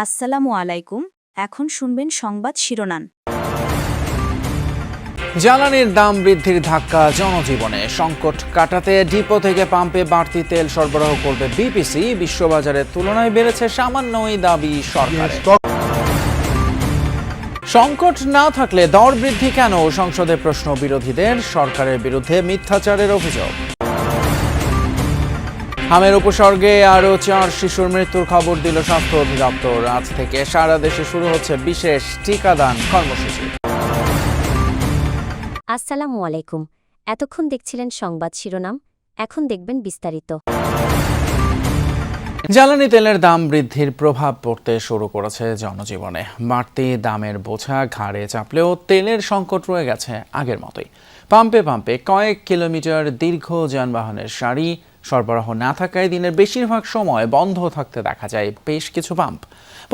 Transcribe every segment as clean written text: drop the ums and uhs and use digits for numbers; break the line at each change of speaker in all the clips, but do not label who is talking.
আসসালামু আলাইকুম। এখন শুনবেন সংবাদ শিরোনাম।
জ্বালানির দাম বৃদ্ধির ধাক্কা জনজীবনে। সংকট কাটাতে ডিপো থেকে পাম্পে বাড়তি তেল সরবরাহ করবে বিপিসি। বিশ্ববাজারের তুলনায় বেড়েছে সামান্যই দাবি সরকারের। সংকট না থাকলে দর বৃদ্ধি কেন? সংসদে প্রশ্ন বিরোধীদের। সরকারের বিরুদ্ধে মিথ্যাচারের অভিযোগ। হামের উপসর্গে আরও 4 শিশুর মৃত্যুর খবর দিল স্বাস্থ্য অধিদপ্তর। আজ থেকে সারা দেশে শুরু হচ্ছে বিশেষ টিকাদান কর্মসূচি।
আসসালামু আলাইকুম। এতক্ষণ দেখছিলেন সংবাদ শিরোনাম, এখন দেখবেন বিস্তারিত।
জ্বালানি তেলের দাম বৃদ্ধির প্রভাব পড়তে শুরু করেছে জনজীবনে। বাড়তি দামের বোঝা ঘাড়ে চাপলেও তেলের সংকট রয়ে গেছে আগের মতোই। পাম্পে পাম্পে কয়েক কিলোমিটার দীর্ঘ যানবাহনের সারি। সরবরাহ না থাকায় দিনের বেশিরভাগ সময় বন্ধ থাকতে দেখা যায় বেশ কিছু পাম্প।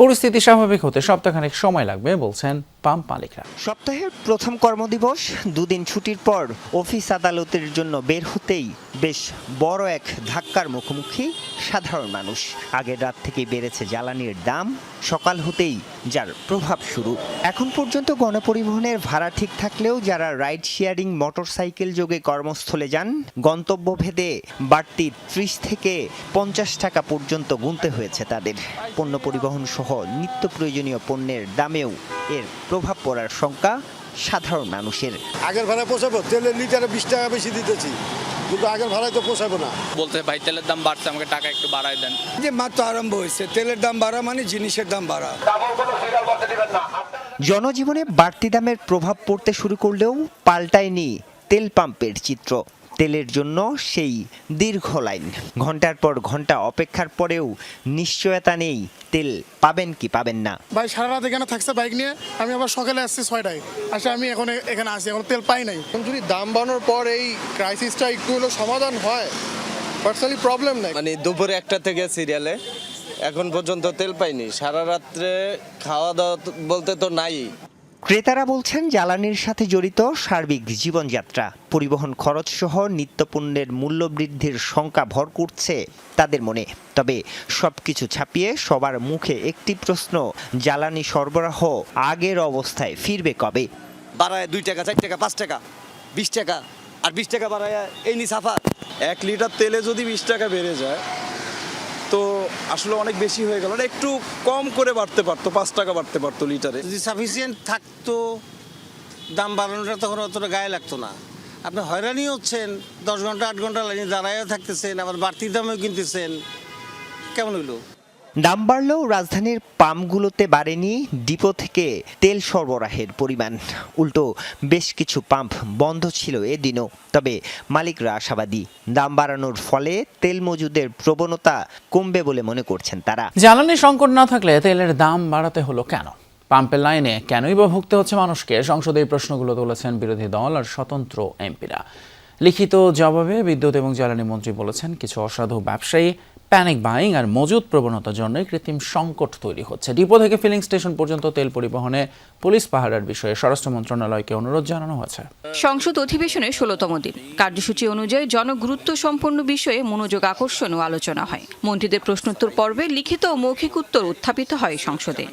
পরিস্থিতি স্বাভাবিক হতে সপ্তাহখানেক সময় লাগবে বলছেন পাম্প মালিকরা।
সপ্তাহের প্রথম কর্মদিবস, দুদিন ছুটির পর অফিস আদালতের জন্য বের হতেই বেশ বড় এক ধাক্কার মুখোমুখি সাধারণ মানুষ। আগের রাত থেকেই বেড়েছে জ্বালানির দাম, সকাল হতেই যার প্রভাব শুরু। এখন পর্যন্ত গণপরিবহনের ভাড়া ঠিক থাকলেও যারা রাইড শেয়ারিং মোটরসাইকেল যোগে কর্মস্থলে যান, গন্তব্যভেদে বাড়তি 30 থেকে 50 টাকা পর্যন্ত গুনতে হয়েছে তাদের। পণ্য পরিবহন সহ নিত্য প্রয়োজনীয় পণ্যের দামেও এর প্রভাব পড়ার শঙ্কা সাধারণ মানুষের।
আগের ভাড়া পোষাবো? তেলের লিটারে 20 টাকা বেশি দিতেছি, কিন্তু আগের ভাড়ায় তো পোষাবো না।
বলতে ভাই তেলের দাম বাড়ছে, আমাকে টাকা একটু বাড়ায় দেন।
যে মাত্র আরম্ভ হয়েছে, তেলের দাম বাড়া মানে জিনিসের দাম বাড়া।
জনজীবনে বাড়তি দামের প্রভাব পড়তে শুরু করলেও পাল্টায়নি তেল পাম্পের চিত্র। তেলের জন্য সেই দীর্ঘ লাইন, ঘন্টার পর ঘন্টা অপেক্ষার পরেও নিশ্চয়তা নেই তেল পাবেন কি পাবেন না।
ভাই সারা রাত এখানে থাকছে বাইক নিয়ে, আমি আবার সকালে আসছি 6টায়, আসলে আমি এখন এখানে আসি, এখন তেল পাই নাই। যদি দাম বাড়ানোর পর এই ক্রাইসিসটা একটু হলো সমাধান হয়, পার্সোনালি প্রবলেম নাই।
মানে দুপুরে 1টা থেকে সিরিয়ালে এখন পর্যন্ত তেল পাইনি। সারা রাত্রে খাওয়া দাওয়া বলতে তো নাই।
ক্রেতারা বলছেন জ্বালানির সাথে জড়িত সার্বিক জীবনযাত্রা, পরিবহন খরচ সহ নিত্যপণ্যের মূল্য বৃদ্ধির শঙ্কা ভর করছে তাদের মনে। তবে সবকিছু ছাপিয়ে সবার মুখে একটি প্রশ্ন, জ্বালানি সরবরাহ আগের অবস্থায় ফিরবে কবে?
বাড়ায় 2 টাকা, 4 টাকা, 5 টাকা, 20 টাকা, আর 20 টাকা বাড়ায় এই নি সাফা।
1 লিটার তেলে যদি 20 টাকা বেড়ে যায় তো আসলে অনেক বেশি হয়ে গেল। একটু কম করে বাড়তে পারতো, 5 টাকা বাড়তে পারতো লিটারে।
যদি সাফিসিয়েন্ট থাকতো দাম বাড়ানোটা তখন অতটা গায়ে লাগতো না। আপনি হয়রানি হচ্ছেন, 10 ঘন্টা 8 ঘন্টা লাইনে দাঁড়াইয়া থাকতেছেন, আবার বাড়তি দামেও কিনতেছেন, কেমন হইলো?
দাম বাড়লেও রাজধানীর পাম্পগুলোতে বাড়েনি ডিপো থেকে তেল সরবরাহের পরিমাণ। উল্টো বেশ কিছু পাম্প বন্ধ ছিল এদিনও। তবে মালিকরা আশাবাদী, দাম বাড়ানোর ফলে তেল মজুদের প্রবণতা কমবে বলে মনে করছেন তারা।
জ্বালানি সংকট না থাকলে তেলের দাম বাড়াতে হলো কেন? পাম্পের লাইনে কেনই বা ভুগতে হচ্ছে মানুষকে? সংসদে এই প্রশ্নগুলো তুলেছেন বিরোধী দল আর স্বতন্ত্র এমপিরা। লিখিত জবাবে বিদ্যুৎ এবং জ্বালানি মন্ত্রী বলেছেন, কিছু অসাধু ব্যবসায়ী প্যানিক বাইং আর মজুদ প্রবণতার জন্য কৃত্রিম সংকট তৈরি হচ্ছে। ডিপো থেকে ফিলিং স্টেশন পর্যন্ত তেল পরিবহনে পুলিশ পাহারার বিষয়ে স্বরাষ্ট্র মন্ত্রণালয়কে অনুরোধ জানানো হয়েছে।
সংসদ অধিবেশনে 16তম দিন কার্যসূচি অনুযায়ী জনগুরুত্ব সম্পন্ন বিষয়ে মনোযোগ আকর্ষণ ও আলোচনা হয়। মন্ত্রীদের প্রশ্নোত্তর পর্বে লিখিত ও মৌখিক উত্তর উত্থাপিত হয় সংসদে।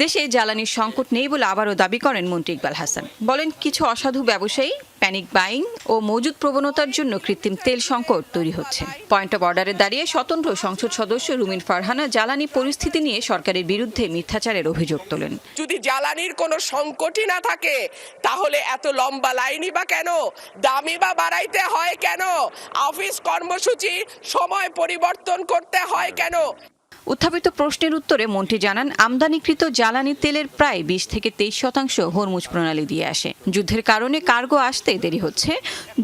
দেশে জ্বালানির সংকট নেই বলে আবারও দাবি করেন মন্ত্রী ইকবাল হাসান। বলেন, কিছু অসাধু ব্যবসায়ী প্যানিক বাইং ও মজুদ প্রবণতার জন্য কৃত্রিম তেল সংকট তৈরি হচ্ছে। পয়েন্ট অফ অর্ডারে দাঁড়িয়ে স্বতন্ত্র সংসদ সদস্য রুমিন ফারহানা জ্বালানি পরিস্থিতি নিয়ে সরকারের বিরুদ্ধে মিথ্যাচারের অভিযোগ তোলেন।
যদি জ্বালানির কোনো সংকটই না থাকে তাহলে এত লম্বা লাইনই বা কেন? দামই বা বাড়াইতে হয় কেন? অফিস কর্মসূচি সময় পরিবর্তন করতে হয় কেন?
উত্থাপিত প্রশ্নের উত্তরে মন্ত্রী জানান, আমদানিকৃত জ্বালানি তেলের প্রায় 20 থেকে 23% হরমুজ প্রণালী দিয়ে আসে। যুদ্ধের কারণে কার্গো আসতে দেরি হচ্ছে।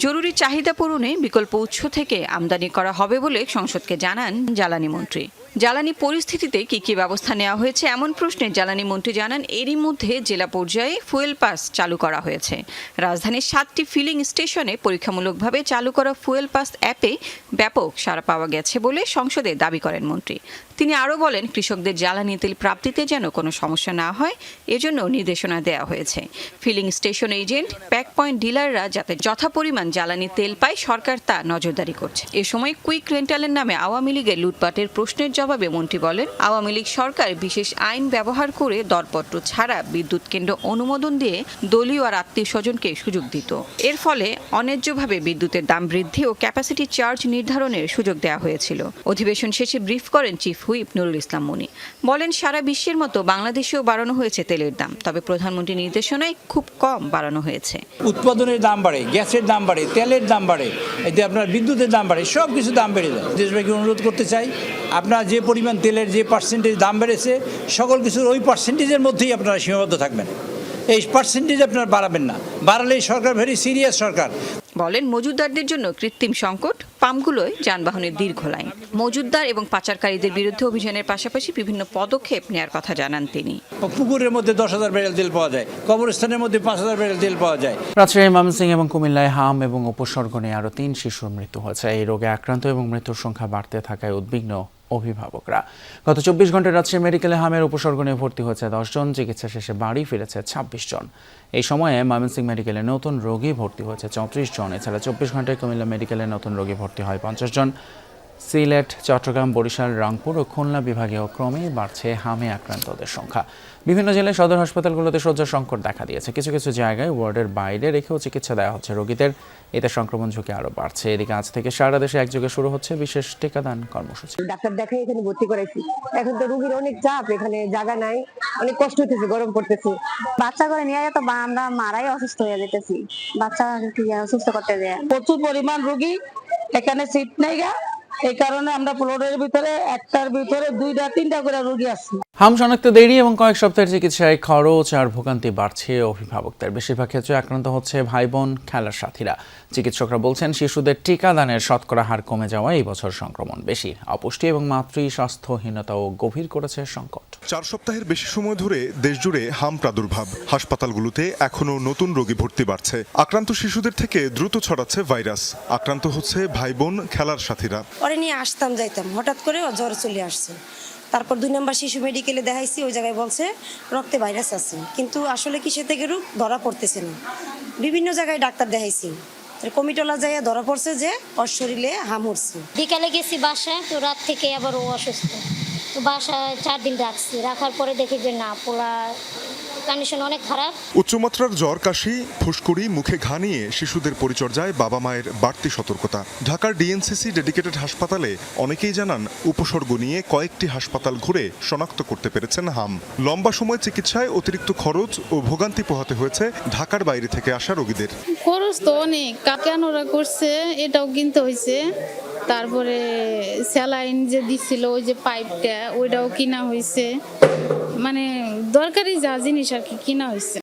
জরুরি চাহিদা পূরণে বিকল্প উৎস থেকে আমদানি করা হবে বলে সংসদকে জানান জ্বালানি মন্ত্রী। জ্বালানি পরিস্থিতিতে কি ব্যবস্থা নেওয়া হয়েছে এমন প্রশ্নে জ্বালানি মন্ত্রী জানান, এরই মধ্যে জেলা পর্যায়ে ফুয়েল পাস চালু করা হয়েছে। রাজধানীর 7টি ফিলিং স্টেশনে পরীক্ষামূলকভাবে চালু করা ফুয়েল পাস অ্যাপে ব্যাপক সাড়া পাওয়া গেছে বলে সংসদে দাবি করেন মন্ত্রী। তিনি তিনি আরও বলেন, কৃষকদের জ্বালানি তেল প্রাপ্তিতে যেন কোনো সমস্যা না হয় এজন্য নির্দেশনা দেওয়া হয়েছে। Filling station agent, pack point ডিলাররা যাতে যথাপরিমাণ জ্বালানি তেল পায় সরকার তা নজরদারি করছে। এ সময় কুইক রেন্টালের নামে আওয়ামী লীগের লুটপাটের প্রশ্নের জবাবে মন্ত্রী বলেন, আওয়ামী লীগ সরকার বিশেষ আইন ব্যবহার করে দরপত্র ছাড়া বিদ্যুৎ কেন্দ্র অনুমোদন দিয়ে দলীয় আর আত্মীয় স্বজনকে সুযোগ দিত। এর ফলে অন্যায্যভাবে বিদ্যুতের দাম বৃদ্ধি ও ক্যাপাসিটি চার্জ নির্ধারণের সুযোগ দেওয়া হয়েছিল। অধিবেশন শেষে ব্রিফ করেন চিফ হুইপ নুরুল ইসলাম মনি। বলেন, সারা বিশ্বের মতো বাংলাদেশেও বাড়ানো হয়েছে তেলের দাম, তবে প্রধানমন্ত্রীর নির্দেশনায় খুব কম বাড়ানো হয়েছে।
উৎপাদনের দাম বাড়ে, গ্যাসের দাম বাড়ে, তেলের দাম বাড়ে, এতে আপনার বিদ্যুতের দাম বাড়ে, সব কিছু দাম বেড়ে যায়। দেশবাসীকে অনুরোধ করতে চাই, আপনার যে পরিমাণ তেলের যে পার্সেন্টেজ দাম বেড়েছে সকল কিছুর ওই পার্সেন্টেজের মধ্যেই আপনারা সীমাবদ্ধ থাকবেন। এই পার্সেন্টেজ আপনারা বাড়াবেন না, বাড়ালেই সরকার ভেরি সিরিয়াস সরকার।
বলেন, মজুতদারদের জন্য কৃত্রিম সংকট, পাম্পগুলোয় যানবাহনের দীর্ঘ লাইন। মজুতদার এবং পাচারকারীদের বিরুদ্ধে অভিযানের পাশাপাশি বিভিন্ন পদক্ষেপ নেওয়ার কথা জানান তিনি।
পুকুরের মধ্যে 10,000 ব্যারেল তেল পাওয়া যায়, কবরস্থানের মধ্যে 5,000 ব্যারেল তেল পাওয়া যায়।
রাজশাহী, ময়মনসিংহ এবং কুমিল্লায় হাম এবং উপসর্গ নিয়ে আরও 3 শিশুর মৃত্যু হয়েছে। এই রোগে আক্রান্ত এবং মৃত্যুর সংখ্যা বাড়তে থাকায় উদ্বিগ্ন অভিভাবকরা। গত 24 ঘন্টায় রাজশাহী মেডিকেলে হামের উপসর্গ নিয়ে ভর্তি হয়েছে 10 জন, চিকিৎসা শেষে বাড়ি ফিরেছে 26 জন। এই সময়ে ময়মনসিংহ মেডিকেলে নতুন রোগী ভর্তি হয়েছে 34 জন। এছাড়া 24 ঘন্টায় কুমিল্লা মেডিকেলে নতুন রোগী ভর্তি হয় 50 জন। সিলেট, চট্টগ্রাম, বরিশাল, রংপুর ও খুলনা বিভাগেও ক্রমেই বাড়ছে হামে আক্রান্তদের সংখ্যা। বিভিন্ন জেলায় সদর হাসপাতালগুলোতে শয্যার সংকট দেখা দিয়েছে। কিছু কিছু জায়গায় ওয়ার্ডের বাইরে রেখেও চিকিৎসা দেওয়া হচ্ছে রোগীদের। এতে সংক্রমণ ঝুঁকি আরও বাড়ছে। এদিকে আজ থেকে সারা দেশে একযোগে শুরু হচ্ছে বিশেষ টিকাদান কর্মসূচি।
ডাক্তার দেখাই এখানে ভর্তি করাইছি। এখন তো রোগীর অনেক চাপ, এখানে জায়গা নাই, অনেক কষ্ট হইতেছে, গরম পড়তেছে।
বাচ্চা করে নিয়ে তো আমরা মারাই অসুস্থ হয়ে যেতেছি, বাচ্চা সুস্থ করতে যায়।
প্রচুর পরিমাণ রোগী, এখানে সিট নেই গা, এই কারণে আমরা ফ্লোরের ভিতরে একটার ভিতরে 2-3টা করে রোগী আছে।
হাম শনাক্তে দেরি এবং কয়েক সপ্তাহের চিকিৎসায় খরচ আর ভোগান্তি বাড়ছে অভিভাবকদের। বেশিরভাগ ক্ষেত্রে আক্রান্ত হচ্ছে ভাই বোন, খেলার সাথীরা। চিকিৎসকরা বলছেন, শিশুদের টিকাদানের শতকরা হার কমে যাওয়ায় এই বছর সংক্রমণ বেশি। অপুষ্টি এবং মাতৃ স্বাস্থ্যহীনতাও গভীর করেছে সংকট।
4 সপ্তাহের বেশি সময় ধরে দেশজুড়ে হাম প্রাদুর্ভাব। হাসপাতালগুলোতে এখনো নতুন রোগী ভর্তি বাড়ছে। আক্রান্ত শিশুদের থেকে দ্রুত ছড়াচ্ছে ভাইরাস। আক্রান্ত হচ্ছে ভাই বোন, খেলার সাথীরা।
পরে নিয়ে আসতাম যাইতাম, হঠাৎ করে জ্বর চলে আসছে। তারপর 2 নম্বর শিশু মেডিকেলে দেখাইছি, ওই জায়গায় বলছে রক্তে ভাইরাস আছে, কিন্তু আসলে কিসে থেকে রোগ ধরা পড়তেছে না। বিভিন্ন জায়গায় ডাক্তার দেখাইছি, কমিটলা যাইয়া ধরা পড়ছে যে ওর শরীরে হাম উঠছে।
বিকালে গেছি বাসায়, তো রাত থেকে আবার ও অসুস্থ, তো বাসায় 4 দিন রাখছি। রাখার পরে দেখি যে না, পোলা কন্ডিশন অনেক খারাপ।
উচ্চমাত্রার জ্বর, কাশি, ফুসকুড়ি, মুখে ঘা নিয়ে শিশুদের পরিচর্যায় বাবা মায়ের বাড়তি সতর্কতা। ঢাকার ডিএনসিসি ডেডিকেটেড হাসপাতালে অনেকেই জানান, উপসর্গ নিয়ে কয়েকটি হাসপাতাল ঘুরে শনাক্ত করতে পেরেছেন হাম। লম্বা সময় চিকিৎসায় অতিরিক্ত খরচ ও ভোগান্তি পোহাতে হয়েছে ঢাকার বাইরে থেকে আসা রোগীদের।
খরচ তো অনেক, কেন ওরা করছে এটাও কিনতে হয়েছে। তারপরে স্যালাইন যে দিছিল, ওই যে পাইপটা, ওইটাও কিনা হয়েছে। মানে দরকারি যা জিনিস আর কি কিনা হয়েছে।